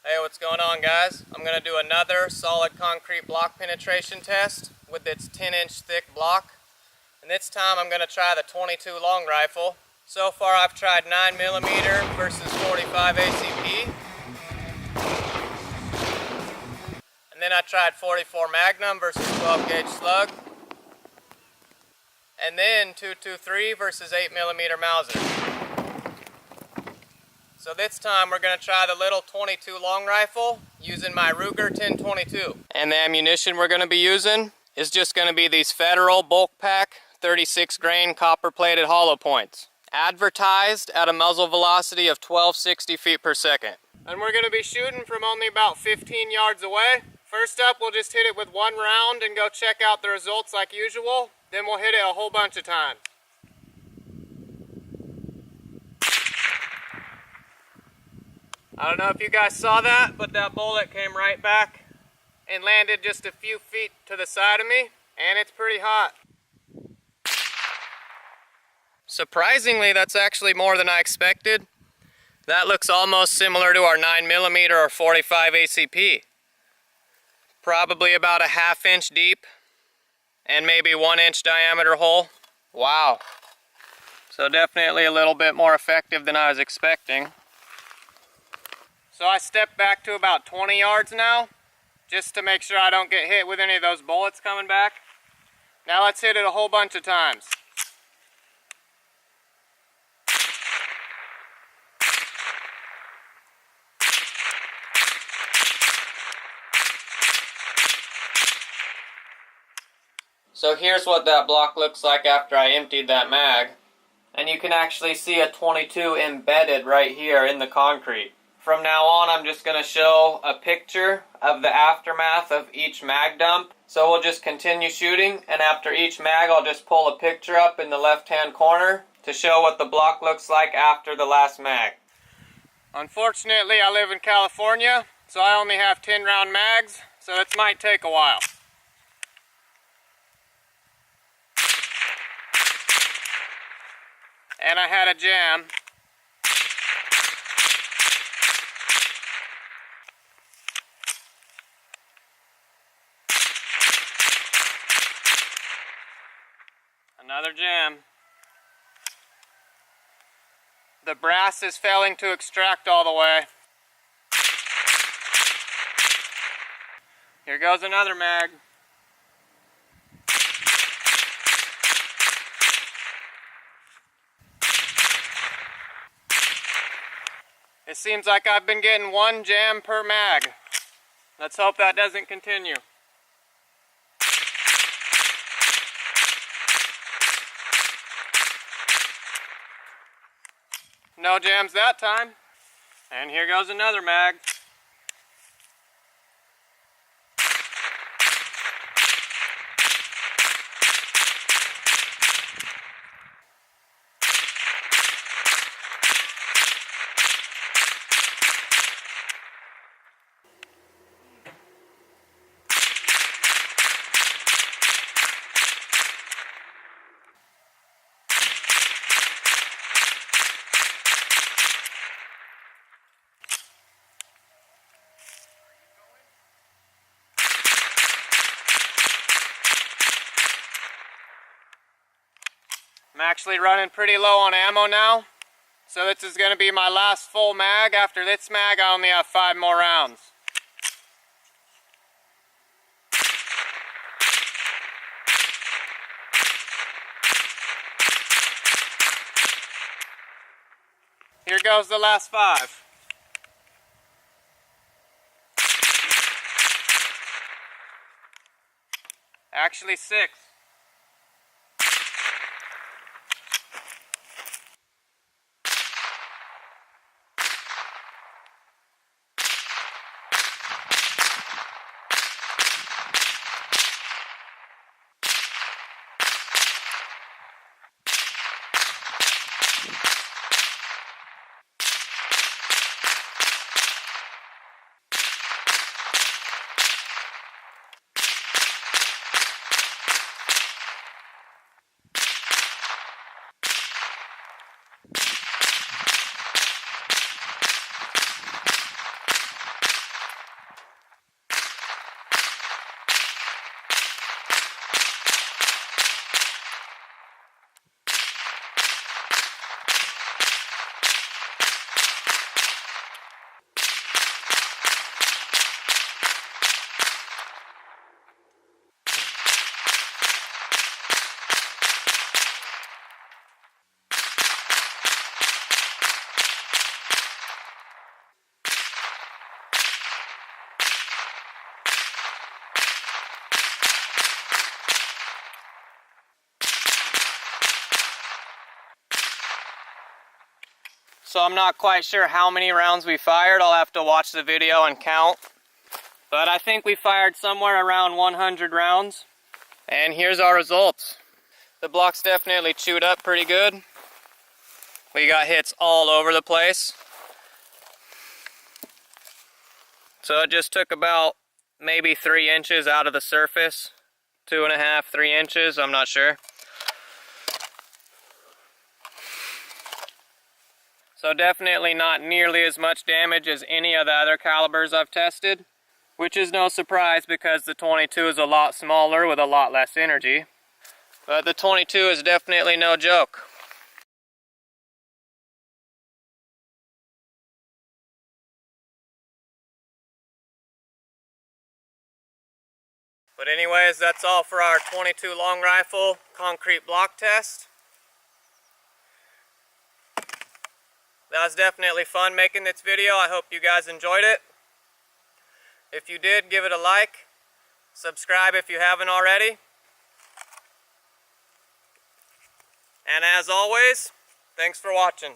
Hey, what's going on, guys? I'm going to do another solid concrete block penetration test with its 10-inch thick block. And this time I'm going to try the 22 long rifle. So far I've tried 9mm versus 45 ACP. And then I tried 44 Magnum versus 12 gauge slug. And then 223 versus 8mm Mauser. So this time we're going to try the little 22 long rifle using my Ruger 1022. And the ammunition we're going to be using is just going to be these Federal bulk pack 36 grain copper plated hollow points. Advertised at a muzzle velocity of 1260 feet per second. And we're going to be shooting from only about 15 yards away. First up, we'll just hit it with one round and go check out the results like usual. Then we'll hit it a whole bunch of times. I don't know if you guys saw that, but that bullet came right back and landed just a few feet to the side of me, and it's pretty hot. Surprisingly, that's actually more than I expected. That looks almost similar to our 9mm or 45 ACP. Probably about a ½ inch deep and maybe 1 inch diameter hole. Wow. So definitely a little bit more effective than I was expecting. So I stepped back to about 20 yards now, just to make sure I don't get hit with any of those bullets coming back. Now let's hit it a whole bunch of times. So here's what that block looks like after I emptied that mag. And you can actually see a 22 embedded right here in the concrete. From now on, I'm just going to show a picture of the aftermath of each mag dump. So we'll just continue shooting, and after each mag, I'll just pull a picture up in the left-hand corner to show what the block looks like after the last mag. Unfortunately, I live in California, so I only have 10-round mags, so this might take a while. And I had a jam. Another jam. The brass is failing to extract all the way. Here goes another mag. It seems like I've been getting one jam per mag. Let's hope that doesn't continue. No jams that time. And here goes another mag. I'm actually running pretty low on ammo now, so this is going to be my last full mag. After this mag, I only have 5 more rounds. Here goes the last 5. Actually 6. so I'm not quite sure how many rounds we fired. I'll have to watch the video and count. But I think we fired somewhere around 100 rounds. And here's our results. The block's definitely chewed up pretty good. We got hits all over the place. So it just took about maybe 3 inches out of the surface. 2.5, 3 inches, I'm not sure. So definitely not nearly as much damage as any of the other calibers I've tested, which is no surprise because the 22 is a lot smaller with a lot less energy. But the 22 is definitely no joke. But anyways, that's all for our 22 long rifle concrete block test. That was definitely fun making this video. I hope you guys enjoyed it. If you did, give it a like. Subscribe if you haven't already. And as always, thanks for watching.